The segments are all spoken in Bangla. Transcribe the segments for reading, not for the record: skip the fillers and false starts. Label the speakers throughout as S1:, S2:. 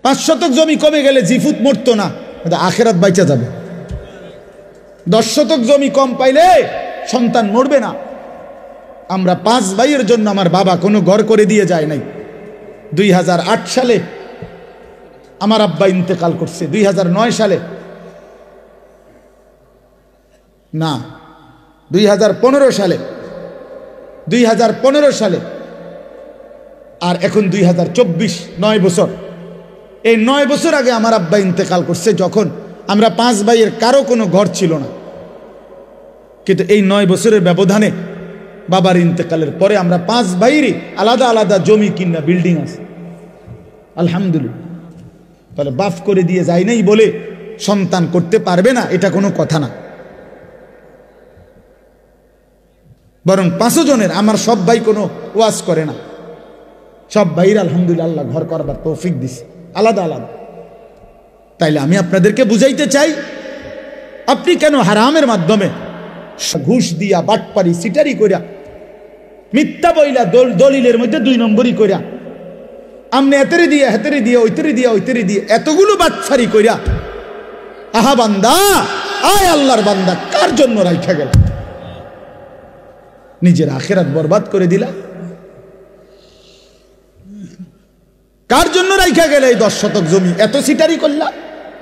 S1: 5 শতক জমি কমে গেলে জিফুত মরতো না, আখেরাত বাইচা যাবে। 10 শতক জমি কম পাইলে সন্তান মরবে না। আমরা 5 ভাইয়ের জন্য আমার বাবা কোনো ঘর করে দিয়ে যায় নাই। 2008 সালে আমার আব্বা ইন্তেকাল করছে, 2009 সালে না 2015 সালে, 2015 সালে, আর এখন 2024, 9 বছর। এই 9 বছর আগে আমার আব্বা ইন্তেকাল করছে, যখন আমরা 5 ভাইয়ের কারো কোনো ঘর ছিল না। কিন্তু এই 9 বছরের ব্যবধানে বাবার ইন্তেকালের পরে আমরা 5 ভাইয়েরই আলাদা আলাদা জমি কিনা বিল্ডিং আছে, আলহামদুলিল্লাহ। তাহলে বাফ করে দিয়ে যায় নাই বলে সন্তান করতে পারবে না, এটা কোনো কথা না। বরং 5 জনের আমার সব ভাই কোনো ওয়াজ করে না, সব ভাইয়ের আলহামদুলিল্লাহ আল্লাহ ঘর করবার তৌফিক দিছে আলাদা আলাদা। তাইলে আমি আপনাদেরকে বুঝাইতে চাই, আপনি কেন হারামের মাধ্যমে ঘুষ দিয়া, বাটপারি, সিটারি কইরা, মিথ্যা বইলা, দলিলের মধ্যে 2 নম্বরই কইরা, আমনে এতেরে দিয়া হেতেরে দিয়া ওইতেরে দিয়া ওইতেরে দিয়ে এতগুলো বাটপারি কইরা, আহা বান্দা, আয় আল্লাহর বান্দা, কার জন্য রাইখা গেল? নিজের আখিরাত বরবাদ করে দিলা। কার জন্য রাইখা গেলে এই 10 শতক জমি? এত সিটারি করলা,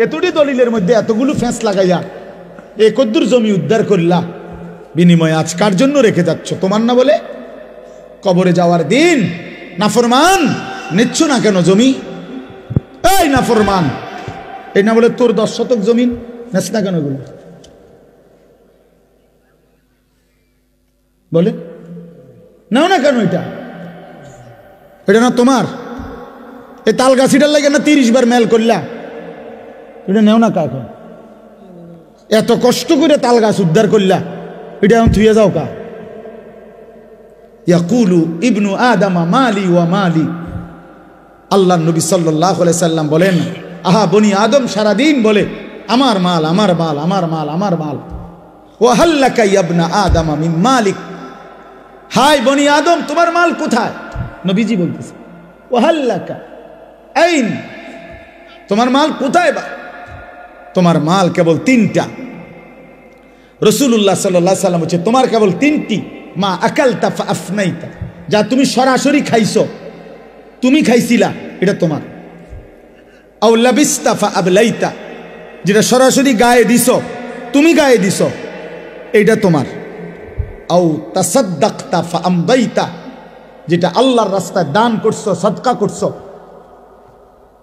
S1: এতটি দলিলের মধ্যে এতগুলো ফেঁস লাগাইয়া এ কদ্দুর জমি উদ্ধার করলা, বিনিময়ে আজ কার জন্য রেখে যাচ্ছ? তোমার না বলে? কবরে যাওয়ার দিন নাফরমান নিচ্ছ না কেন জমি? এই নাফরমান, এই না বলে তোর 10 শতক জমিন নেস না কেন? এগুলো বলে নাও না কেন? এটা না তোমার? এই তাল গাছিটার লাগে না 30 বার মেল করলা, এটা নেও না কা? এখন এত কষ্ট করে তাল গাছ উদ্ধার করলা, এটা এখন থুয়ে যাও কা? ইয়াকুলু ইবনু আদামা মালি ওয়া মালি। আল্লাহ নবী সাল্লাল্লাহু আলাইহি সাল্লাম বলেন, আহা বনি আদম সারাদিন বলে আমার মাল, আমার মাল, আমার মাল, আমার মাল। ওয়া হাল্লাকা ইবনা আদামা মিন মালিক। হাই বনি আদম, তোমার মাল কোথায়? নবীজি বলতেছে ওয়া হাল্লাকা আইন, তোমার মাল কোথায়? বা তোমার মাল কেবল 3টা। রাসূলুল্লাহ সাল্লাল্লাহু আলাইহি সাল্লাম বলছে তোমার কেবল 3টি, মা আকালতা ফা আফনাইতা, যা তুমি সরাসরি খাইছো, তুমি খাইছিলা, এটা তোমার। আও লাবিস্তা ফা আবলাইতা, যেটা সরাসরি গায়ে দিছো, তুমি গায়ে দিছো, এইটা তোমার। আও তাসাদ্দাকতা ফা আমদাইতা, যেটা আল্লাহর রাস্তায় দান করছো, সদকা করছো,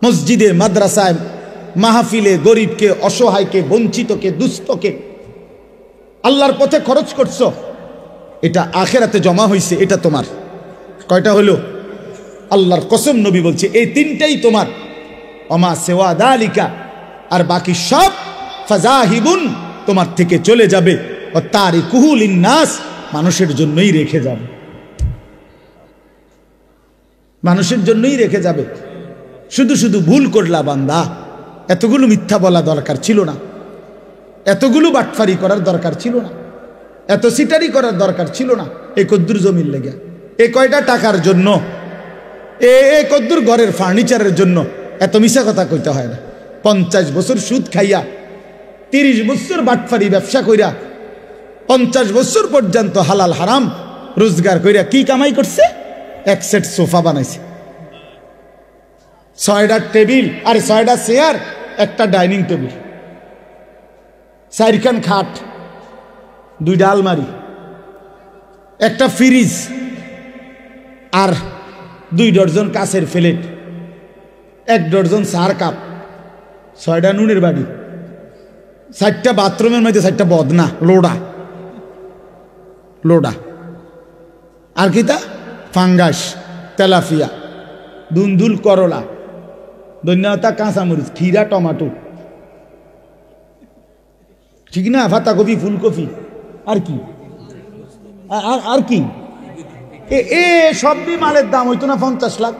S1: মসজিদে, মাদ্রাসায়, মাহফিলে গরিবকে, অসহায়কে, বঞ্চিতকে, দুস্থকে আল্লাহর পথে খরচ করছো, এটা আখেরাতে জমা হইছে, এটা তোমার। কয়টা হলো? আল্লাহর কসম নবী বলছে এই 3টাই তোমার। ওমা সিওয়া যালিকা, আর বাকি সব ফাজাহিবুন, তোমার থেকে চলে যাবে। ও তারিকুহু লিন্নাস, মানুষের জন্যই রেখে যাবে, মানুষের জন্যই রেখে যাবে। শুধু শুধু ভুল করলা বান্দা, এতগুলো মিথ্যা বলা দরকার ছিল না, এতগুলো বাটফারি করার দরকার ছিল না, এত সিটারি করার দরকার ছিল না। এই কদ্দুর জমির লেগে, এ কয়টা টাকার জন্য, এ কদ্দুর ঘরের ফার্নিচারের জন্য এত মিশা কথা কইতে হয় না। 50 বছর সুদ খাইয়া, 30 বছর বাটফারি ব্যবসা কইরা, 50 বছর পর্যন্ত হালাল হারাম রোজগার কইরা কি কামাই করছে? 1 সেট সোফা বানাইছে, 6টা টেবিল, আর 6টা চেয়ার, একটা ডাইনিং টেবিল, 4খান খাট, 2টা আলমারি, একটা ফ্রিজ, আর 2 ডজন কাঁচের প্লেট, 1 ডজন চার কাপ, 6টা নুনের বাড়ি, 4টা বাথরুমের মধ্যে 4টা বদনা, লোডা লোডা, আর কি তা ফাঙ্গাস, তেলাফিয়া, দুন্দুল, করলা, ধন্যতা, কাঁচামরিচ, খিরা, টমাটো, ঠিক না, পাতাকপি, ফুলকপি, আর কি আর কি এ সবই মালের দাম হইতো না 50 লাখ?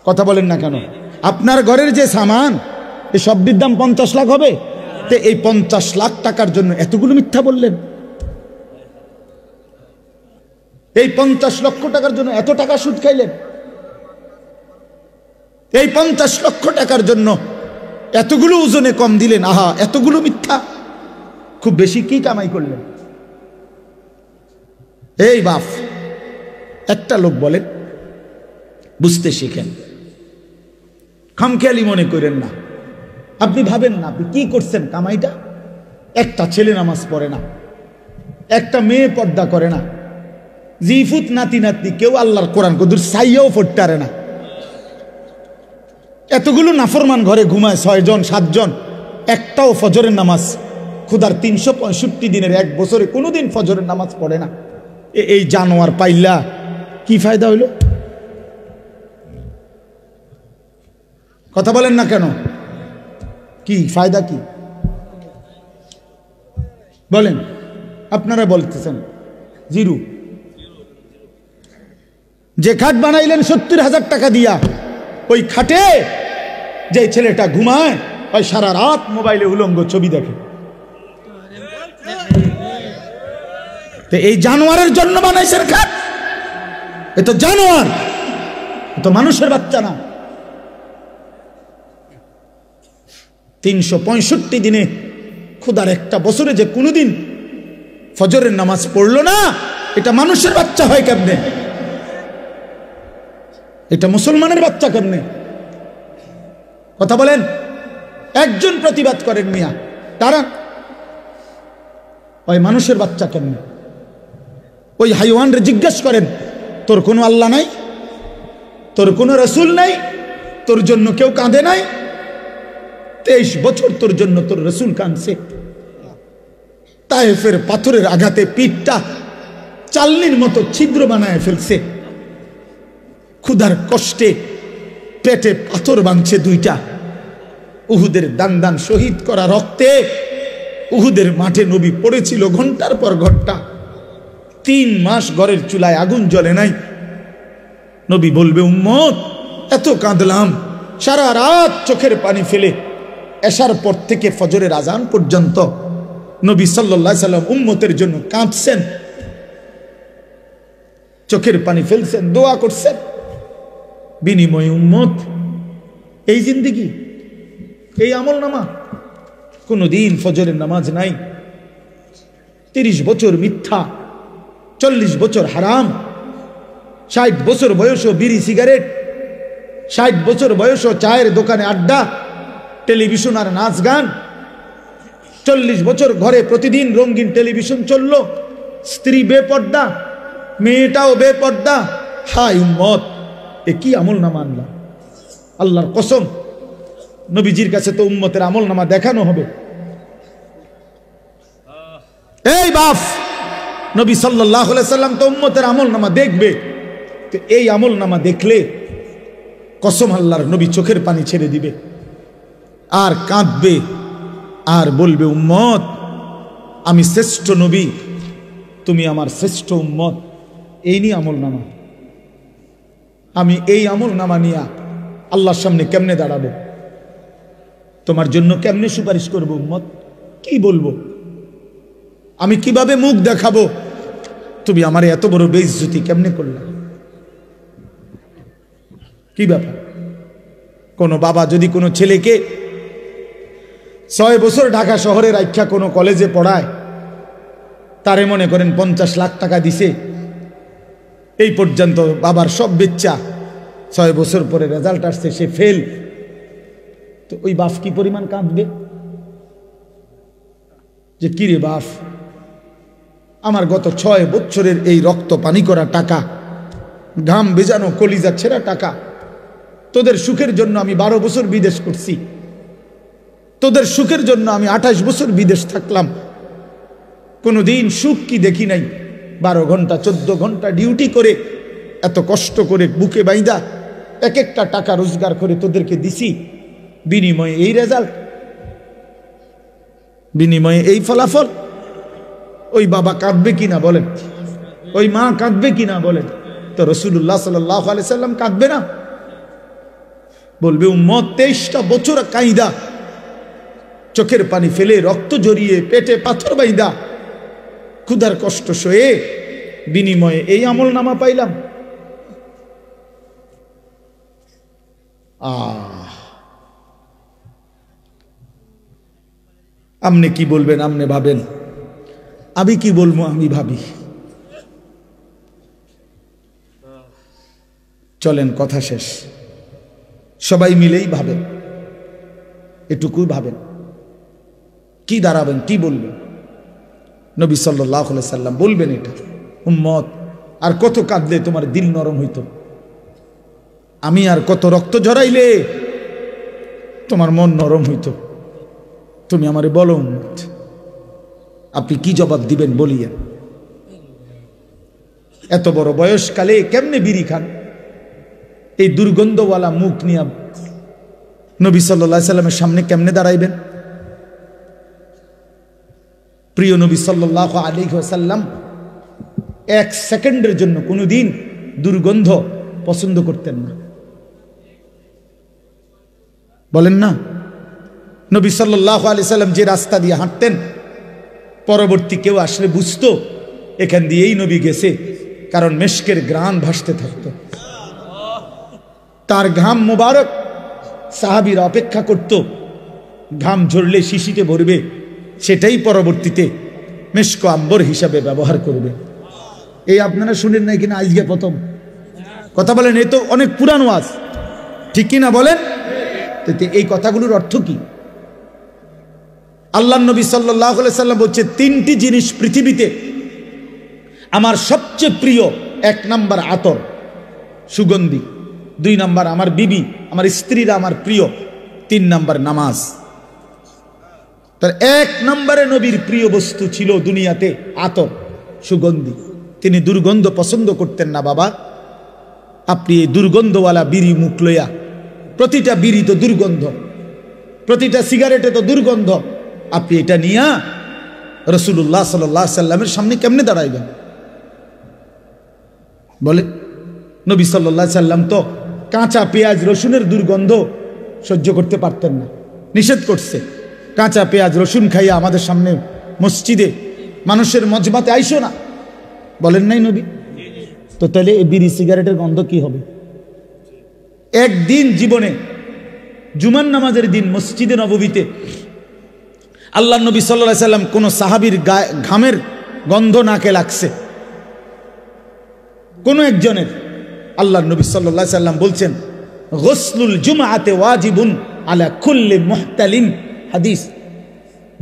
S1: কথা বলেন না কেন? আপনার ঘরের যে সামান, এই সবটির দাম 50 লাখ হবে? তো এই 50 লাখ টাকার জন্য এতগুলো মিথ্যা বললেন? এই 50 লক্ষ টাকার জন্য এত টাকা সুদ খাইলেন? এই 50 লক্ষ টাকার জন্য এতগুলো ওজনে কম দিলেন, আহা এতগুলো মিথ্যা, খুব বেশি কি কামাই করলেন? এই বাপ, একটা লোক বলেন, বুঝতে শিখেন, খামখেয়ালি মনে করেন না। আপনি ভাবেন না আপনি কি করছেন কামাইটা। একটা ছেলে নামাজ পড়ে না, একটা মেয়ে পর্দা করে না, জিফুত নাতি নাতনি কেউ আল্লাহর কোরআন কদুর সাইয়াও পড়তে পারে না। এতগুলো নাফরমান ঘরে ঘুমায় 6 জন 7 জন, একটাও ফজরের নামাজ খুদার 365 দিনের 1 বছরে কোনোদিন ফজরের নামাজ পড়ে না। এই জানোয়ার পাইলা কি ফায়দা হইল? কথা বলেন না কেন? কি ফায়দা কি বলেন? আপনারা বলতেছেন জিরো। যে খাট বানাইলেন 70,000 টাকা দিয়া, ওই খাটে যে ছেলেটা ঘুমায় ওই সারা রাত মোবাইলে উলঙ্গ ছবি দেখে। তো এই জানোয়ারের জন্য বানাইছেন খাট? এ তো জানোয়ার, এ তো মানুষের বাচ্চা না। 365 দিনে খুদার একটা বছরে যে কোনোদিন ফজরের নামাজ পড়লো না, এটা মানুষের বাচ্চা হয় কেমনে? এটা মুসলমানের বাচ্চা কেমনে? কথা বলেন। একজন প্রতিবাদ করেন মিয়া, তারা ওই মানুষের বাচ্চা কেমনে? ওই হাইওয়ানরে জিজ্ঞেস করেন, তোর কোনো আল্লাহ নাই, তোর কোনো রসুল নাই, তোর জন্য কেউ কাঁদে নাই? 23 বছর তোর জন্য তোর রসুল কাঁদছে। তায়েফের পাথরের আঘাতে পিঠটা চালনির মতো ছিদ্র বানায় ফেলছে, ক্ষুধার কষ্টে পেটে পাথর বাঁধছে 2টা। উহুদের দান দান শহীদ করা রক্তে উহুদের মাঠে নবী পড়েছিল ঘন্টার পর ঘন্টা। 3 মাস ঘরের চুলায় আগুন জ্বলে নাই। নবী বলবে, উম্মত এত কাঁদলাম, সারা রাত চোখের পানি ফেলে এশার পর থেকে ফজরের আজান পর্যন্ত নবী সাল্লাল্লাহু আলাইহি সাল্লাম উম্মতের জন্য কাঁদছেন, চোখের পানি ফেলছেন, দোয়া করছেন। বিনিময়ে উম্মত এই জিন্দেগি, এই আমল নামা, কোনদিন ফজরের নামাজ নাই, 30 বছর মিথ্যা, 40 বছর হারাম, 60 বছর বয়সও বিড়ি সিগারেট, 60 বছর বয়সও চায়ের দোকানে আড্ডা, টেলিভিশন আর নাচ গান, 40 বছর ঘরে প্রতিদিন রঙিন টেলিভিশন চললো, স্ত্রী বেপর্দা, মেয়েটাও বেপর্দা। হায় উম্মত, এ কি আমল নামা আনলাম? আল্লাহর কসম, নবীজির কাছে তো উম্মতের আমল নামা দেখানো হবে। এই বাপ, নবী সাল্লাল্লাহু আলাইহি সাল্লাম তো উম্মতের আমল নামা দেখবে। তো এই আমল নামা দেখলে কসম আল্লাহর, নবী চোখের পানি ছেড়ে দিবে আর কাঁদবে আর বলবে, উম্মত আমি শ্রেষ্ঠ নবী, তুমি আমার শ্রেষ্ঠ উম্মত। এই নিয়ে আমল নামা, আমি এই আমল নামা নিয়ে আল্লাহর সামনে কেমনে দাঁড়াবো? তোমার জন্য কেমনে সুপারিশ করবো উম্মত? কি বলবো? আমি কিভাবে মুখ দেখাবো? তুমি আমার এত বড় বেইজ্জতি কেমনে করলা? কি ব্যাপার? কোনো বাবা যদি কোনো ছেলেকে 6 বছর ঢাকা শহরে রাখা কোনো কলেজে পড়ায়, তারে মনে করেন 50 লাখ টাকা দিছে, এই পর্যন্ত বাবার সব বেচ্চা, 6 বছর পরে রেজাল্ট আসছে সে ফেল, তো ওই বাপ কি পরিমাণ কাঁদবে যে কিরে বাপ, আমার গত 6 বছরের এই রক্ত পানি করা টাকা, ঘাম ভেজানো কলিজা ছেঁড়া টাকা, তোদের সুখের জন্য আমি 12 বছর বিদেশ করছি, তোদের সুখের জন্য আমি 28 বছর বিদেশ থাকলাম, কোনোদিন সুখ কি দেখি নাই। 12 ঘন্টা 14 ঘন্টা ডিউটি করে, এত কষ্ট করে বুকে বাইদা এক একটা টাকা রোজগার করে তোদেরকে দিছি, বিনিময়ে এই রেজাল্ট, বিনিময়ে এই ফলাফল। ওই বাবা কাঁদবে কিনা বলেন? ওই মা কাঁদবে কিনা বলেন? তো রাসূলুল্লাহ সাল্লাল্লাহু আলাইহি সাল্লাম কাঁদবে না? বলবে, উম্মত 23টা বছর কাইদা, চোখের পানি ফেলে, রক্ত জড়িয়ে, পেটে পাথর বাইদা, ক্ষুধার কষ্ট সয়ে বিনিময়ে এই আমল নামা পাইলাম। আপনি কি বলবেন আপনি ভাবেন, আমি কি বলবো আমি ভাবি। চলেন কথা শেষ, সবাই মিলেই ভাবেন, এটুকুই ভাবেন, কি দাঁড়াবেন, কি বলবেন। নবী সাল্লাল্লাহু আলাইহি সাল্লাম বলবেন এটা, উম্মত আর কত কাঁদলে তোমার দিল নরম হইতো, আমি আর কত রক্ত ঝরাইলে তোমার মন নরম হইতো, তুমি আমারে বলো উম্মত, আপনি কি জবাব দিবেন বলিয়েন। এত বড় বয়সকালে কেমনে বিড়ি খান, এই দুর্গন্ধওয়ালা মুখ নিয়ে নবী সাল্লাল্লাহু আলাইহি সাল্লামের সামনে কেমনে দাঁড়াইবেন। প্রিয় নবী সাল্লাল্লাহু আলাইহি ওয়াসাল্লাম এক সেকেন্ডের জন্য কোনোদিন দুর্গন্ধ পছন্দ করতেন না, বলেন না। নবী সাল্লাল্লাহু আলাইহি সাল্লাম যে রাস্তা দিয়ে হাঁটতেন, পরবর্তী কেউ আসলে বুঝতো এখান দিয়েই নবী গেছে, কারণ মেশকের ঘ্রাণ ভাসতে থাকতো। তার ঘাম মোবারক সাহাবীরা অপেক্ষা করত, ঘাম ঝরলে শিশিতে ভরবে, সেটাই পরবর্তীতে মেশক আম্বর হিসাবে ব্যবহার করবে। এই আপনারা শুনেন নাই কিনা আজকে প্রথম কথা বলেন, এ তো অনেক পুরানো ওয়াজ, ঠিক কিনা বলেন। এই কথাগুলোর অর্থ কি? আল্লাহর নবী সাল্লাল্লাহু আলাইহি সাল্লাম বলছে, তিনটি জিনিস পৃথিবীতে আমার সবচেয়ে প্রিয়। এক নাম্বার আতর, সুগন্ধি। দুই নাম্বার আমার বিবি, আমার স্ত্রীরা আমার প্রিয়। তিন নাম্বার নামাজ। তার এক নম্বরে নবীর প্রিয় বস্তু ছিল দুনিয়াতে আতর, সুগন্ধি। তিনি দুর্গন্ধ পছন্দ করতেন না। বাবা, আপনি এই দুর্গন্ধওয়ালা বিড়ি মুখ লইয়া, প্রতিটা বিড়ি তো দুর্গন্ধ, প্রতিটা সিগারেটে তো দুর্গন্ধ, আপনি এটা নিয়া রাসূলুল্লাহ সাল্লাল্লাহু আলাইহি সাল্লামের সামনে কেমনে দাঁড়াইবেন বলে। নবী সাল্লাল্লাহু আলাইহি সাল্লাম তো কাঁচা পেঁয়াজ রসুনের দুর্গন্ধ সহ্য করতে পারতেন না, নিষেধ করছে। কাঁচা পেঁয়াজ রসুন খাইয়া আমাদের সামনে মসজিদে মানুষের মজমাতে আইসো না, বলেন নাই নবী? তো তাহলে এই বিড়ি সিগারেটের গন্ধ কি হবে? একদিন জীবনে জুমার নামাজের দিন মসজিদে নববীতে আল্লাহ নবী সাল্লাল্লাহু আলাইহি সাল্লাম কোন সাহাবীর ঘামের গন্ধ নাকে লাগছে, কোন একজনের। আল্লাহ নবী সাল্লাল্লাহু আলাইহি সাল্লাম বলছেন, গোসলুল জুমআতে ওয়াজিবুন আলা কুল্লি মুহতালিম। হাদিস,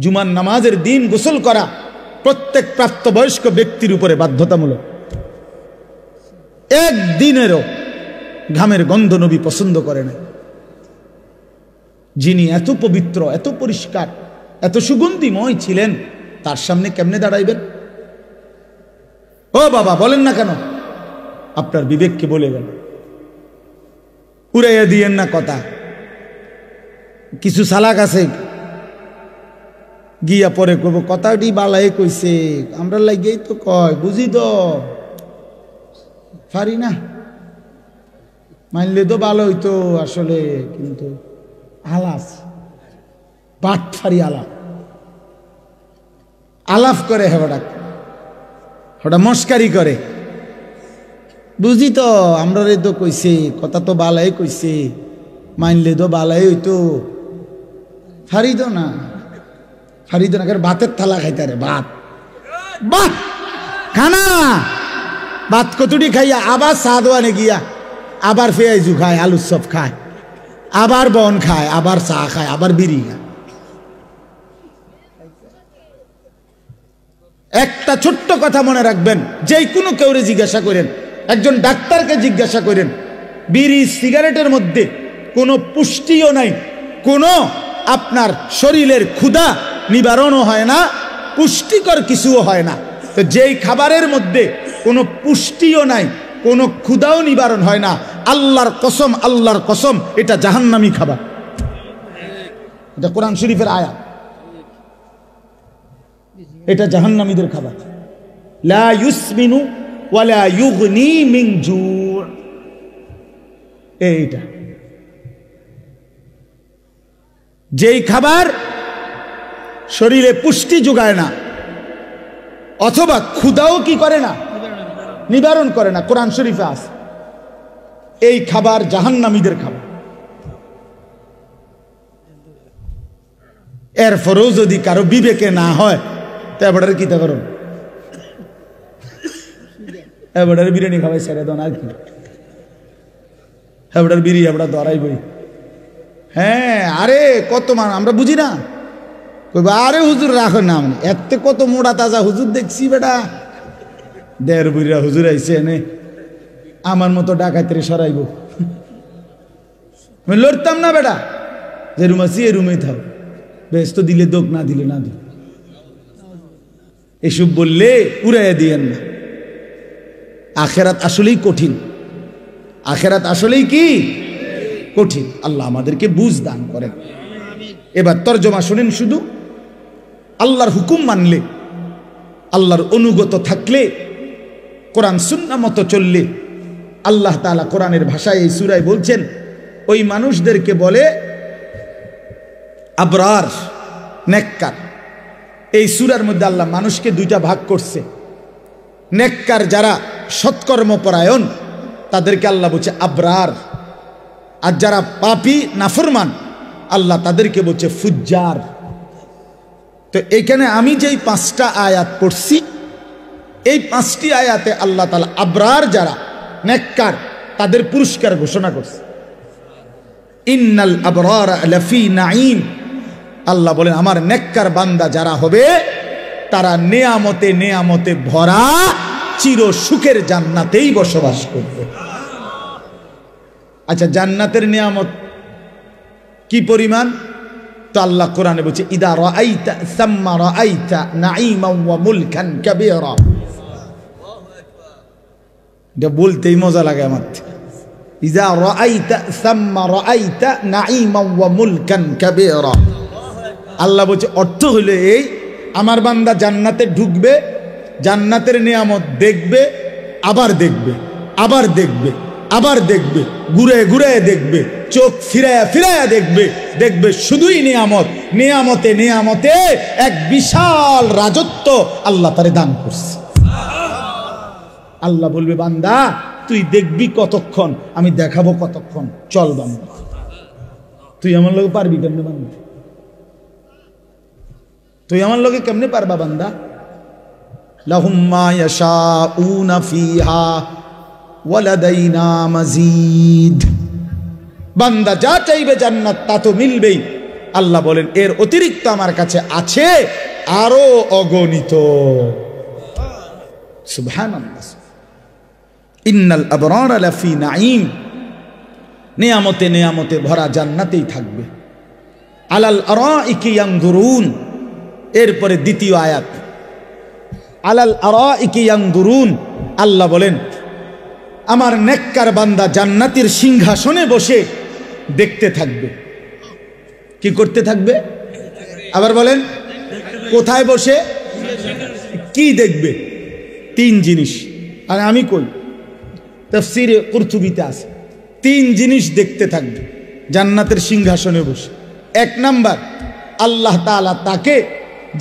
S1: জুমার নামাজের দিন গোসল করা প্রত্যেক প্রাপ্তবয়স্ক ব্যক্তির উপরে বাধ্যতামূলক। একদিনেরও ঘামের গন্ধ নবী পছন্দ করে না। যিনি এত পবিত্র, এত পরিষ্কার, এত সুগন্ধিময় ছিলেন, তার সামনে কেমনে দাঁড়াইবেন? ও বাবা, বলেন না কেন? আপনার বিবেককে বলে গেল, উড়াইয়া দিয়েন না কথা। কিছু সালাক আছে গিয়া পরে কব কথাটি বালাই কইছে, আমরা লাগেই তো কয়, বুঝি তো পারি না, মানলে তো ভালো হইতো আসলে, কিন্তু আলাস বাট ফারি আলাপ করে, হঠাৎ মস্কারি করে, বুঝি তো আমরা তো কইছে, কথা তো বালাই কইছে, মানলে তো বালাই হইতো, ফারিদ না ভাতের থালা খাইতে রে, ভাত বাহ খানা, ভাত কতটি খাইয়া আবার চা দোয়ানে গিয়া আবার পেঁয়াজু খায়, আলুর চপ খায়, আবার বন খায়, আবার চা খায়, আবার বিড়ি খায়। একটা ছোট্ট কথা মনে রাখবেন, যেই কোনো কেউরে জিজ্ঞাসা করেন, একজন ডাক্তারকে জিজ্ঞাসা করেন, বিড়ি সিগারেটের মধ্যে কোনো পুষ্টিও নাই, কোনো আপনার শরীরের ক্ষুধা নিবারণও হয় না, পুষ্টিকর কিছুও হয় না। তো যেই খাবারের মধ্যে কোনো পুষ্টিও নাই, কোনো ক্ষুধাও নিবারণ হয় না, আল্লাহর কসম এটা জাহান্নামী খাবার। এটা কোরআন শরীফের আয়াত, এটা জাহান্নামীদের খাবার। লা ইউসমিনু ওয়ালা ইউগনি মিন জু'। এইটা যেই খাবার শরীরে পুষ্টি যোগায় না, অথবা ক্ষুধাও কি করে না, নিবারণ করে না, কোরআন শরীফে আছে, এই খাবার জাহান্নামীদের খাবার। এরপরেও যদি কারো বিবেকে না হয় তো এবারে কি তা করো, এবারে বিরিয়ানি খাওয়াই ছেড়ে দেন আর কি, এবার বিড়ি এবার ধরাইবই। হ্যাঁ, আরে কত মান আমরা বুঝি না, কইবা আরে হুজুর রাখো না, মানে এতে কত মোড়া তাজা হুজুর দেখছি বেটা, দেড় বুড়িরা হুজুর আইছে এনে আমার মতো ডাকাতের সরাইব, আমি লড়তাম না বেটা, যে রুম আছি এ রুমেই থাক, বেশ তো দিলে দোক, না দিলে না দিল, এসব বললে উড়াইয়া দিয়েন না। আখেরাত আসলেই কঠিন, আখেরাত আসলেই কি কঠিন। আল্লাহ আমাদেরকে বুঝ দান করেন। এবার তরজমা শুনেন শুধু। আল্লাহর হুকুম মানলে, আল্লাহর অনুগত থাকলে, কোরআন সুন্নাহ মতো চললে, আল্লাহ তাআলা কোরআনের ভাষায় এই সূরায় বলছেন ওই মানুষদেরকে বলে আবরার, নেককার। এই সূরার মধ্যে আল্লাহ মানুষকে দুইটা ভাগ করছে। নেককার যারা সৎকর্মপরায়ণ তাদেরকে আল্লাহ বলছে আবরার, আর যারা পাপী নাফরমান আল্লাহ তাদেরকে বলছে ফুজ্জার। তো এইখানে আমি যেই 5টা আয়াত পড়ছি, এই 5টি আয়াতে আল্লাহ তাআলা আবরার যারা নেককার তাদের পুরস্কার ঘোষণা করছে। ইন্নাল আবরার লাফি নাঈম, আল্লাহ বলেন আমার নেককার বান্দা যারা হবে তারা নেয়ামতে নেয়ামতে ভরা চির সুখের জান্নাতেই বসবাস করবে। আচ্ছা, জান্নাতের নিয়ামত কি পরিমাণ? তো আল্লাহ কোরআনে বলছে ইদা রাআইতা সাম্মা রাআইতা নাঈমান ওয়া মুলকান কাবীরা। এটা বলতেই মজা লাগে আমার। ইদা রাআইতা সাম্মা রাআইতা নাঈমান ওয়া মুলকান কাবীরা। আল্লাহ বলছে অর্থ হলো এই, আমার বান্দা জান্নাতে ঢুকবে, জান্নাতের নিয়ামত দেখবে, আবার দেখবে, আবার দেখবে, আবার দেখবে, ঘুরে ঘুরে দেখবে, চোখ ফিরায়া ফিরায়া দেখবে, দেখবে শুধুই নিয়ামত, নিয়ামতে নিয়ামতে এক বিশাল রাজত্ব আল্লাহ তারে দান করছে। আল্লাহ বলবে বান্দা তুই দেখবি কতক্ষণ, আমি দেখাবো কতক্ষণ, চল বান্দা। তুই আমার লোকে পারবি কেমনে বান্দা? তুই আমার লোকে কেমনে পারবা বান্দা? লাহুম মা ইয়াশাউনা ফিহা ওয়া লাদাইনা মাজিদ। বান্দা যা চাইবে জান্নাত তা তো মিলবেই। আল্লাহ বলেন এর অতিরিক্ত আমার কাছে আছে আরো অগণিত। সুবহানাল্লাহ। ইন্নাল আবরার লাফি নাঈম, নিয়ামতে নিয়ামতে ভরা জান্নাতেই থাকবে। আলাল আরাইকি ইয়ানজুরুন, এরপরে দ্বিতীয় আয়াত আলাল আরাইকি ইয়ানজুরুন। আল্লাহ বলেন আমার নেককার বান্দা জান্নাতের সিংহাসনে বসে দেখতে থাকবে। কি করতে থাকবে? আবার বলেন কোথায় বসে কি দেখবে? 3 জিনিস। আর আমি কই তাফসীরে কুরতুবীতে আছে 3 জিনিস দেখতে থাকবে জান্নাতের সিংহাসনে বসে। 1 নাম্বার, আল্লাহ তাআলা তাকে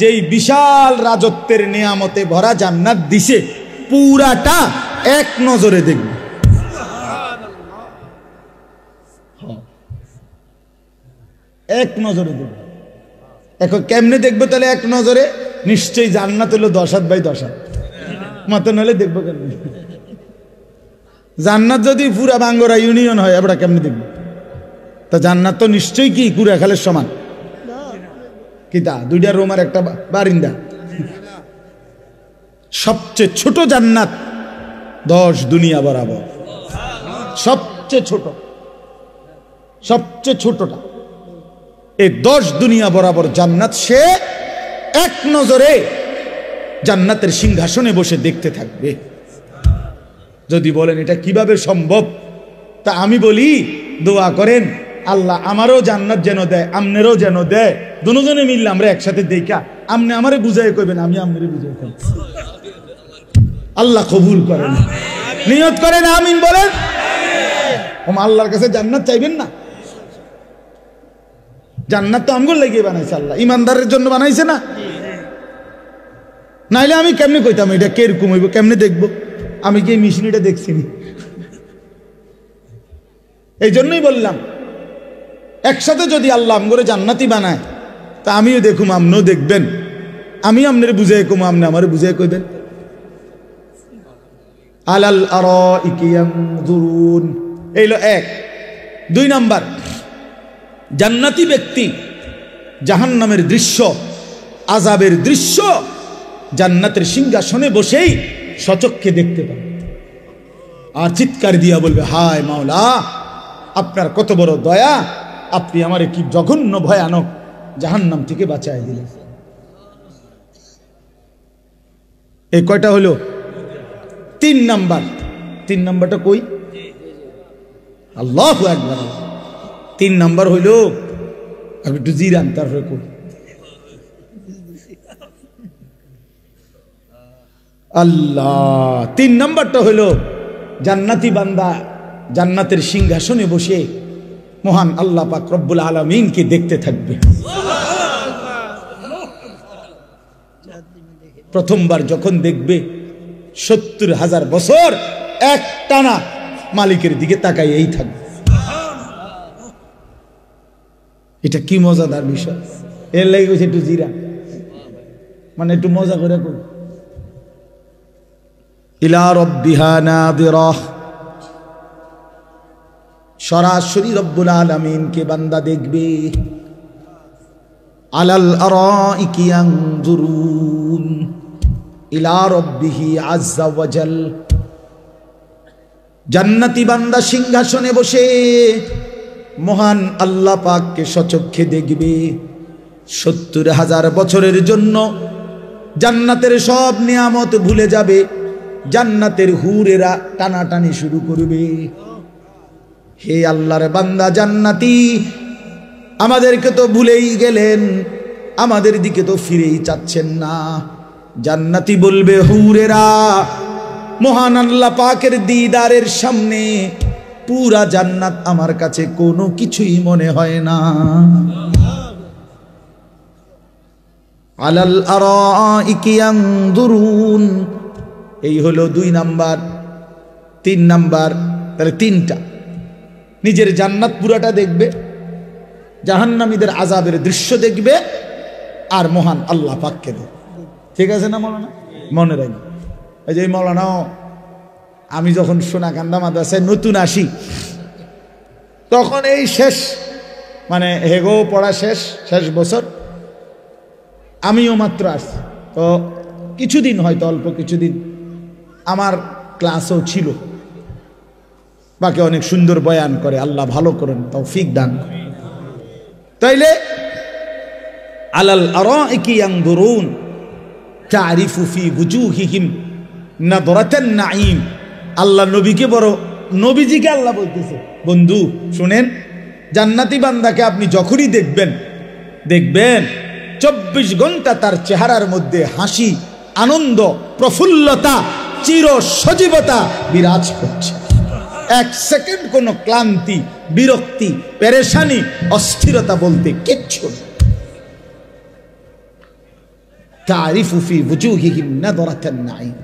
S1: যেই বিশাল রাজত্বের নিয়ামতে ভরা জান্নাত দিছে পুরাটা এক নজরে দেখবে। এক নজরে দেখবে। এখন কেমনে দেখবে তাহলে এক নজরে? নিশ্চয়ই জান্নাত হলো 10 হাত বাই 10 হাত, মতো নলে দেখবো কেমনে? জান্নাত যদি পুরা বাঙ্গরা ইউনিয়ন হয় আমরা কেমনে দেখবো? তা জান্নাত তো নিশ্চয়ই কি কুড়া খালের সমান। কিতা 2টা রুমের একটা বারিন্দা। সবচেয়ে ছোট জান্নাত 10 দুনিয়া বরাবর। সবচেয়ে ছোট, সবচেয়ে ছোটটা এই 10 দুনিয়া বরাবর জান্নাত সে এক নজরে জান্নাতের সিংহাসনে বসে দেখতে থাকবে। যদি বলেন এটা কিভাবে সম্ভব, তা আমি বলি দোয়া করেন আল্লাহ আমারও জান্নাত যেন দেয়, আমনেরও যেন দেয়, দুজনে মিললে আমরা একসাথে দেখা আমনে আমারে বুঝাই কইবেন, আমি আমনেরে বুঝাই কইব। আল্লাহ কবুল করেন, নিয়ত করেন, আমিন বলেন। আল্লাহর কাছে জান্নাত চাইবেন না? জান্নাত তো আমগুলো লাগিয়ে বানাইছে আল্লাহ, ইমানদারের জন্য বানাইছে না? নাইলে আমি কেমনে কইতাম এটা কিরকম হইব, কেমনে দেখবো? আমি কি এই মিশনিটা দেখছিনি? এই জন্যই বললাম একসাথে যদি আল্লাহ আমগরে জান্নাতি বানায় তা আমিও দেখুম, আপনিও দেখবেন, আমি আপনার বুঝাই কম, আপনি আমার বুঝাই কইবেন। আলাল আরাইকি ইয়ানজুরুন, এইলো এক। 2 নাম্বার, জান্নাতি ব্যক্তি জাহান্নামের দৃশ্য, আযাবের দৃশ্য জান্নাতের সিংহাসনে বসেই সচক্ষে দেখতে পাবে, আর চিৎকার দিয়া বলবে, হায় মাওলা, আপনার কত বড় দয়া, আপনি আমারে কি জঘন্য ভয়ানক জাহান্নাম থেকে বাঁচায় দিলেন। এই কয়টা হলো? 3 নাম্বার। 3 নাম্বারটা কই? আল্লাহু আকবার। 3 নাম্বার হইল, একটু জিরান, তারপরে কই। আল্লাহ, 3 নাম্বারটা হইল জান্নাতি বান্দা জান্নাতের সিংহাসনে বসে মহান আল্লাহ পাক রব্বুল আলামিনকে দেখতে থাকবে। প্রথমবার যখন দেখবে 70,000 বছর এক টানা মালিকের দিকে তাকাই এই থাকবে। এটা কি মজাদার বিষয়। এর লাগে গেছে একটু জিরা, মানে একটু মজা করে কই। ইলা রাব্বিহা নাযিরা, সরাসরি রব্বুল আলামিনকে বান্দা দেখবে। আলাল আরাইকি ইয়ানজুরুন ইলা রাব্বিহি আযজা ওয়া জাল, জান্নাতি বান্দা সিংহাসনে বসে মহান আল্লাহ পাককে সচক্ষে দেখবে। 70,000 বছরের জন্য জান্নাতের সব নিয়ামত ভুলে যাবে, জান্নাতের হুরেরা টানাটানি শুরু করবে। হে আল্লাহর বান্দা জান্নাতি, আমাদেরকে তো ভুলেই গেলেন, আমাদের দিকে তো ফিরেই চাচ্ছেন না। জান্নাতি বলবে, হুরেরা, মহান আল্লাহ পাকের দিদারের সামনে পুরা জান্নাত আমার কাছে কোনো কিছুই মনে হয় না। আলাল আরাইকি ইয়ানজুরুন, এই হলো 2 নাম্বার। 3 নাম্বার, তাহলে 3টা। নিজের জান্নাত পুরাটা দেখবে, জাহান্নামীদের আযাবের দৃশ্য দেখবে, আর মহান আল্লাহ পাককে দেখবে। ঠিক আছে না মৌলানা? মনে রাখবে। এই যে মৌলানাও, আমি যখন সোনাকান্দা মাদ্রাসায় নতুন আসি, তখন এই শেষ, মানে হেগো পড়া শেষ বছর, আমিও মাত্র আসছি। তো কিছুদিন, হয়তো অল্প কিছুদিন আমার ক্লাসও ছিল। বাকি অনেক সুন্দর বয়ান করে, আল্লাহ ভালো করেন, তৌফিক দান করে। তাইলে আলাল আরাইকি ইয়ানজুরুন তারিফু ফি ওয়ুজুহিহিম নাদরাতান নাঈম। আল্লাহ নবীকে বড়, নবীজিকে আল্লাহ বলতেছে, বন্ধু শুনেন, জান্নাতি বান্দাকে আপনি যখনই দেখবেন 24 ঘন্টা তার চেহারার মধ্যে হাসি, আনন্দ, প্রফুল্লতা, চির সজীবতা বিরাজ করছে। 1 সেকেন্ড কোনো ক্লান্তি, বিরক্তি, পেরেশানি, অস্থিরতা বলতে কিচ্ছু নেই। তারিফু ফি ওয়ুজুহিহিম নাদরাতান নাঈম।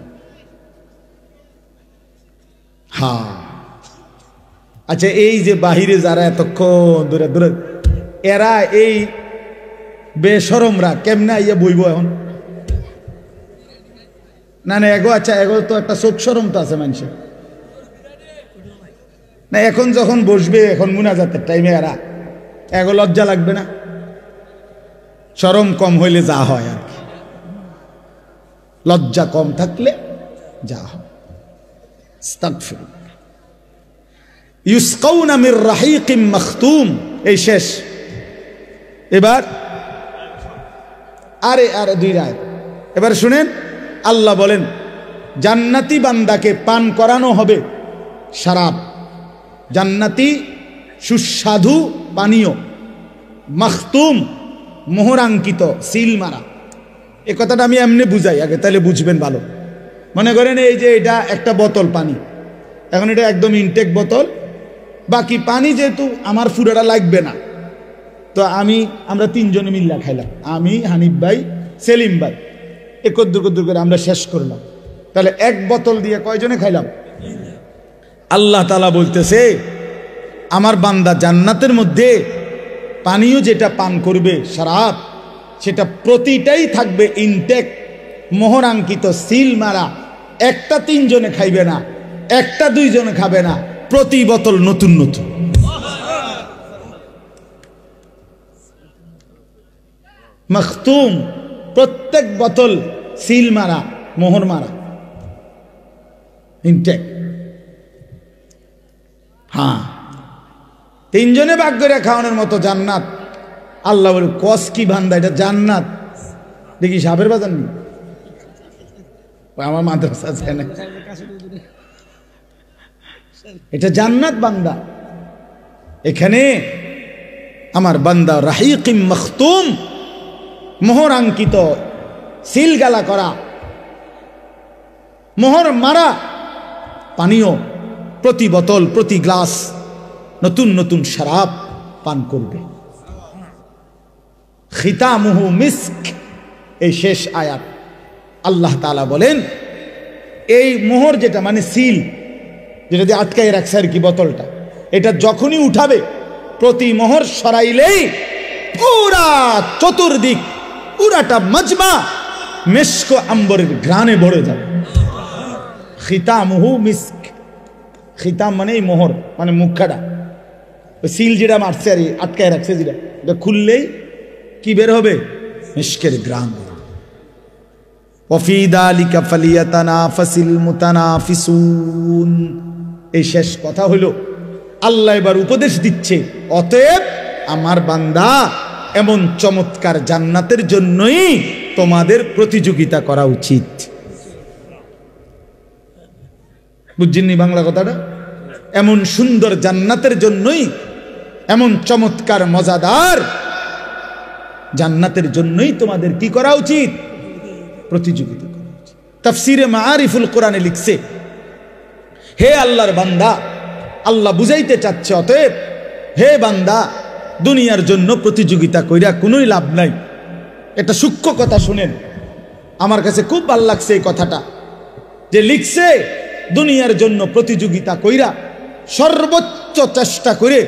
S1: হ্যাঁ, আচ্ছা, এই যে বাহিরে যারা এতক্ষণ ধরে ধরে, এরা এই বেশরমরা কেমনে আইয়া বইব এখন? না না, এগো, আচ্ছা, এগো তো একটা চোখ শরম তো আছে মানুষের না? এখন যখন বসবে, এখন মুনাজাতের টাইমে এরা এগো লজ্জা লাগবে না? শরম কম হইলে যা হয় আর কি, লজ্জা কম থাকলে যা হয়। আস্তাগফিরুল্লাহ। ইউসকাউনা মির রাহিকিম মাখতুম, এই শেষ। এবার আরে 2 রাত। এবার শুনেন, আল্লাহ বলেন জান্নাতি বান্দাকে পান করানো হবে শরাব, জান্নাতি সুস্বাদু পানীয়, মাখতুম মোহরাঙ্কিত, সিল মারা। এ কথাটা আমি এমনি বুঝাই আগে, তাহলে বুঝবেন ভালো। মনে করেন এই যে এটা একটা বোতল পানি, এখন এটা একদম ইনটেক বোতল, বাকি পানি যেহেতু আমার ফুরাটা লাগবে না, তো আমরা 3 জনে মিল্লা খাইলাম, আমি, হানিফ ভাই, সেলিম ভাই, কদ্দুর করে আমরা শেষ করলাম। তাহলে 1 বোতল দিয়ে কয়জনে খাইলাম? আল্লাহ তাআলা বলতেছে, আমার বান্দা জান্নাতের মধ্যে পানীয় যেটা পান করবে শরাব, সেটা প্রতিটাই থাকবে ইনটেক, মোহরাঙ্কিত, সিল মারা। একটা 3 জনে খাইবে না, একটা 2 জনে খাবে না, প্রতি বোতল নতুন নতুন। মখতুম, প্রত্যেক বোতল সিল মারা, মোহর মারা, ইনটেক। হ্যাঁ, 3 জনে ভাগ করে খাওয়ানোর মতো জান্নাত। আল্লাহ বলে কস কি বান্দা, এটা জান্নাত দেখি সাপের বাজার নেই। আমার মাদ্রাসা আছে না, এটা জান্নাত বান্দা। এখানে আমার বান্দা রাহিকিম মখতুম, মোহরাঙ্কিত, সিল গালা করা, মোহর মারা পানীয়, প্রতি বোতল প্রতি গ্লাস নতুন নতুন শরাব পান করবে। খিতামুহু মিস্ক, এই শেষ আয়াত আল্লাহ তাআলা বলেন এই মোহর যেটা মানে সিল, যেটা দিয়ে আটকায় রাখছে আর কি বোতলটা, এটা যখনই উঠাবে প্রতি মোহর সরাইলেই পুরা চতুর্দিক, পুরাটা মজমা মেশক আম্বরের ঘ্রাণে ভরে যাবে। খিতামুহু মিস্ক, খিতাম মানে এই মোহর মানে মুখাটা, সিল যেটা মারছে আর আটকায় রাখছে যেটা, এটা খুললেই কি বের হবে? মিস্কের ঘ্রাণ। ওয়াফি যালিকা ফালিয়াতানাফাসিল মুতানাফিসুন। এই শেষ কথা হলো আল্লাহ এবার উপদেশ দিচ্ছে, অতএব আমার বান্দা এমন চমৎকার জান্নাতের জন্যই তোমাদের প্রতিযোগিতা করা উচিত। বুঝছেননি বাংলা কথাটা? এমন সুন্দর জান্নাতের জন্যই, এমন চমৎকার মজাদার জান্নাতের জন্যই তোমাদের কি করা উচিত? প্রতিযোগিতা করা উচিত। তাফসিরে মাআরিফুল কোরআনে লিখছে, হে আল্লাহর বান্দা, আল্লাহ বুঝাইতে চাচ্ছে অতএব হে বান্দা, দুনিয়ার জন্য প্রতিযোগিতা কইরা কোনোই লাভ নাই। এটা সূক্ষ্ম কথা শুনেন, আমার কাছে খুব ভালো লাগছে এই কথাটা, যে লিখছে দুনিয়ার জন্য প্রতিযোগিতা কইরা সর্বোচ্চ চেষ্টা করে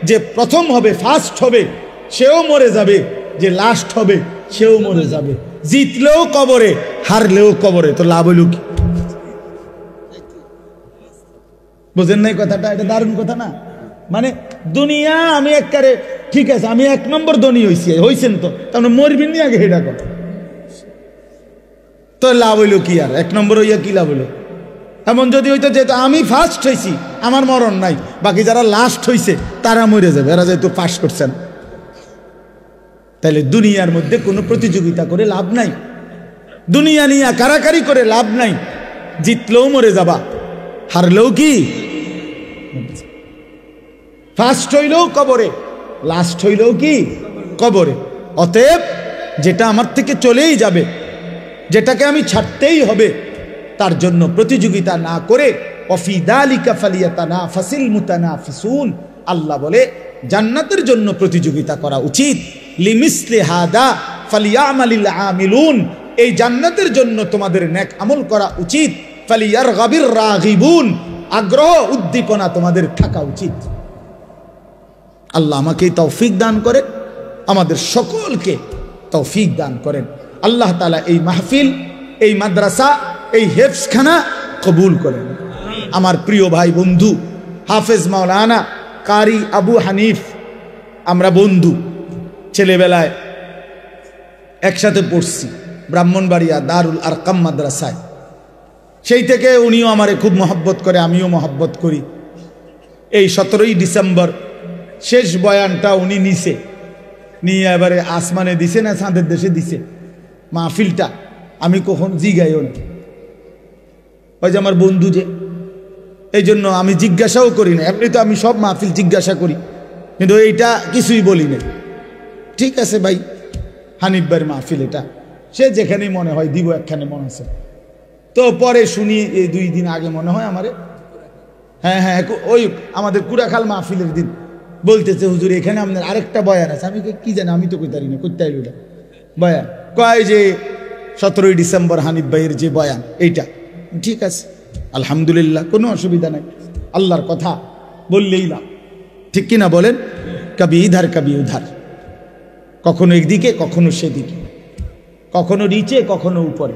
S1: যে প্রথম হবে, ফার্স্ট হবে, সেও মরে যাবে, যে লাস্ট হবে সেও মরে যাবে। জিতলেও কবরে, হারলেও কবরে, তো লাভ হইল কি? বুঝেন নাই কথাটা? এটা দারুণ কথা না? মানে দুনিয়া আমি একবারে ঠিক আছে, আমি 1 নম্বর ধনী হইছেন তো, তাহলে মরবিন নি আগে হেডা কর, তো লাভ হইল কি? আর 1 নম্বর হইয়া কি লাভ হইল? এমন যদি হইতো যে আমি ফার্স্ট হয়েছি, আমার মরণ নাই, বাকি যারা লাস্ট হয়েছে তারা মরে যাবে, এরা যেহেতু পাস করছেন। তাহলে দুনিয়ার মধ্যে কোনো প্রতিযোগিতা করে লাভ নাই, দুনিয়া নিয়ে কারাকারি করে লাভ নাই। জিতলেও মরে যাবা, হারলেও কি? ফার্স্ট হইলেও কবরে, লাস্ট হইলেও কি? কবরে। অতএব যেটা আমার থেকে চলেই যাবে, যেটাকে আমি ছাড়তেই হবে, তার জন্য প্রতিযোগিতা না করে ওয়াফি যালিকা ফালিয়াতানাফাসিল মুতানাফিসুন, আল্লাহ বলে জান্নাতের জন্য প্রতিযোগিতা করা উচিত। লিমিসলি হাদা ফালিয়ামালিল আমিলুন, এই জান্নাতের জন্য তোমাদের নেক আমল করা উচিত। ফালিয়ারগাবির রাগিবুন, আগ্রহ উদ্দীপনা তোমাদের থাকা উচিত। আল্লাহ আমাকে তৌফিক দান করেন, আমাদের সকলকে তৌফিক দান করেন। আল্লাহ তাআলা এই মাহফিল, এই মাদ্রাসা, এই হেফজখানা কবুল করেন। আমার প্রিয় ভাই বন্ধু হাফেজ মাওলানা কারি আবু হানিফ, আমরা বন্ধু, ছেলেবেলায় একসাথে পড়ছি ব্রাহ্মণবাড়িয়া দারুল আরকাম মাদ্রাসায়। সেই থেকে উনিও আমারে খুব মহব্বত করে, আমিও মহব্বত করি। এই 17ই ডিসেম্বর শেষ বয়ানটা উনি নিছে, নিয়ে এবারে আসমানে দিছে না চাঁদের দেশে দিছে মাহফিলটা, আমি কখন জিগাইও না, ওই যে আমার বন্ধু যে, এই জন্য আমি জিজ্ঞাসাও করি না। এমনি তো আমি সব মাহফিল জিজ্ঞাসা করি, কিন্তু এইটা কিছুই বলি না। ঠিক আছে ভাই, হানিফ ভাইয়ের মাহফিল এটা, সে যেখানেই মনে হয় দিব, একখানে মনে আছে। তো পরে শুনি এই 2 দিন আগে মনে হয় আমারে, হ্যাঁ ওই আমাদের কুড়াখাল মাহফিলের দিন বলতেছে, হুজুর এখানে আপনার আরেকটা বয়ান আছে। আমি কি জানি, আমি তো কইতারি না, করতে আইল এটা বয়ান, কয় যে 17ই ডিসেম্বর হানিফ ভাইয়ের যে বয়ান এইটা। ঠিক আছে, আলহামদুলিল্লাহ, কোনো অসুবিধা নাই, আল্লাহর কথা বললেই লাভ, ঠিক কিনা বলেন? কবি ইধার কবি উধার। কখনো একদিকে কখনো সেদিকে, কখনো নিচে কখনো উপরে,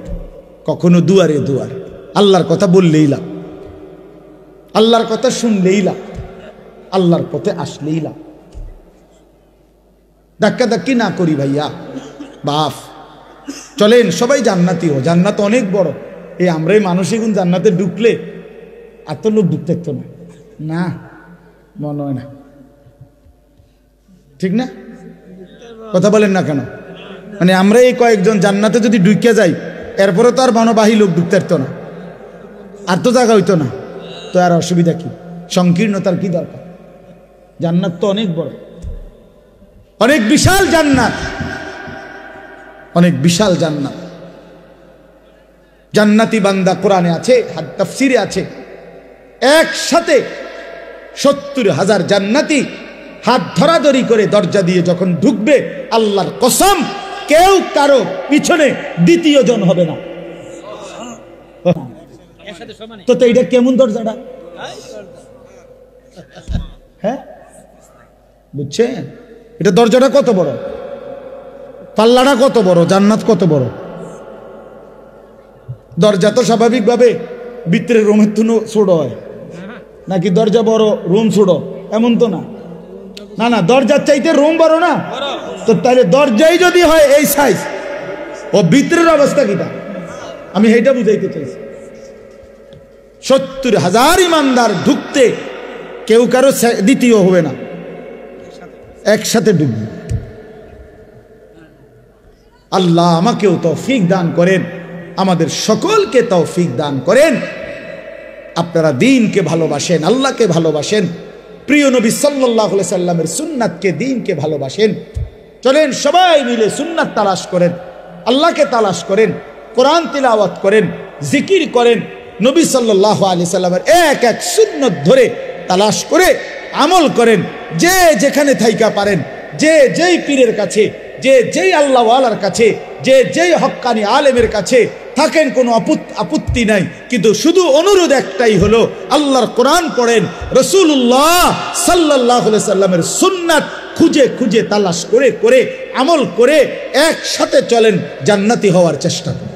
S1: কখনো দুয়ারে দুয়ার। আল্লাহর কথা বললেই লাভ, আল্লাহর কথা শুনলেই লাভ, আল্লাহর পথে আসলেই লাভ। ধাক্কা ধাক্কি না করি ভাইয়া বাপ, চলেন সবাই জান্নাতি হো। জান্নাত অনেক বড়। এই আমরাই মানুষই গুণ জান্নাতে ঢুকলে এত লোক ঢুকতে তো না, না মনে হয় না, ঠিক না? কথা বলেন না কেন? মানে আমরা এই কয়েকজন জান্নাতে যদি ঢুকে যাই, এরপরে তো আর বনবাহী লোক ঢুকতে পারতো না, আর তো জায়গা হইতো না, তো আর অসুবিধা কি? সংকীর্ণতার কি দরকার? জান্নাত তো অনেক বড়, অনেক বিশাল জান্নাত, অনেক বিশাল জান্নাত। জান্নাতি বান্দা কোরআনে আছে, তাফসিরে আছে, একসাথে 70,000 জান্নাতি হাত ধরাধরি করে দরজা দিয়ে যখন ঢুকবে, আল্লাহর কসম কেউ কারো পিছনে দ্বিতীয় জন হবে না। তো এটা কেমন দরজাটা? হ্যাঁ বুঝছেন? এটা দরজাটা কত বড়, পাল্লাটা কত বড়, জান্নাত কত বড়। দরজা তো স্বাভাবিকভাবে ভিতরে রুমের তুনো ছোট হয় নাকি দরজা বড় রুম ছোট? এমন তো না, না না, দরজার চাইতে রুম বড় না? তো তাহলে দরজাই যদি হয় এই সাইজ, ও ভিতরের অবস্থা কিটা? আমি এইটা বুঝাইতে চাইছি। 70,000 ইমানদার ঢুকতে কেউ কারো দ্বিতীয় হবে না, একসাথে ঢুকবে। আল্লাহ আমাকেও তৌফিক দান করেন, আমাদের সকলকে তৌফিক দান করেন। আপনারা দ্বীনকে ভালোবাসেন, আল্লাহকে ভালোবাসেন, প্রিয় নবী সাল্লাল্লাহু আলাইহি সাল্লামের সুন্নাতকে, দ্বীনকে ভালোবাসেন। চলেন সবাই মিলে সুন্নাত তালাশ করেন, আল্লাহকে তালাশ করেন, কোরআন তিলাওয়াত করেন, জিকির করেন, নবী সাল্লাল্লাহু আলাইহি সাল্লামের এক এক সুন্নত ধরে তালাশ করে আমল করেন। যে যেখানে থাইকা পারেন, যে যেই পীরের কাছে, যে যেই আল্লাহওয়ালার কাছে, যে যেই হক্কানি আলেমের কাছে থাকেন, কোনো আপত্তি নাই, কিন্তু শুধু অনুরোধ একটাই হলো, আল্লাহর কোরআন পড়েন, রাসূলুল্লাহ সাল্লাল্লাহু আলাইহি সাল্লামের সুন্নাত খুঁজে খুঁজে তালাশ করে করে আমল করে একসাথে চলেন, জান্নাতি হওয়ার চেষ্টা করেন।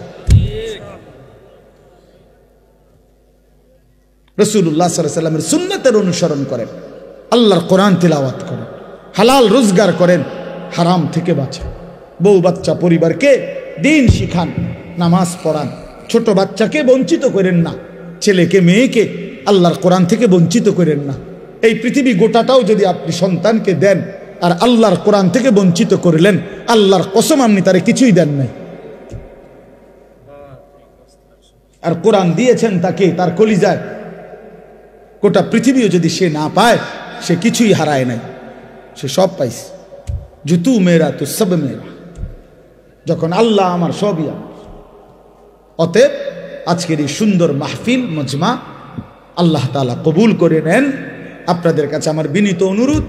S1: রাসূলুল্লাহ সাল্লাল্লাহু আলাইহি সাল্লামের সুন্নাতের অনুসরণ করেন, আল্লাহর কোরআন তিলাওয়াত করেন, হালাল রোজগার করেন, হারাম থেকে বাঁচেন, বউ বাচ্চা পরিবারকে দ্বীন শিখান, নামাজ পড়ান, ছোট বাচ্চাকে বঞ্চিত করেন না, ছেলেকে মেয়েকে আল্লাহর কোরআন থেকে বঞ্চিত করেন না। এই পৃথিবী গোটাটাও যদি আপনি সন্তানকে দেন আর আল্লাহর কোরআন থেকে বঞ্চিত করলেন, আল্লাহর কসম আপনি তারে কিছুই দেন নাই। আর কোরআন দিয়েছেন তাকে, তার কলিজায়, গোটা পৃথিবীও যদি সে না পায়, সে কিছুই হারায় নাই, সে সব পাইছে। জুতু মেরা তো সব মেরা, যখন আল্লাহ আমার সবই আমার। অতএব আজকের এই সুন্দর মাহফিল মজমা আল্লাহ তাআলা কবুল করে নেন। আপনাদের কাছে আমার বিনীত অনুরোধ,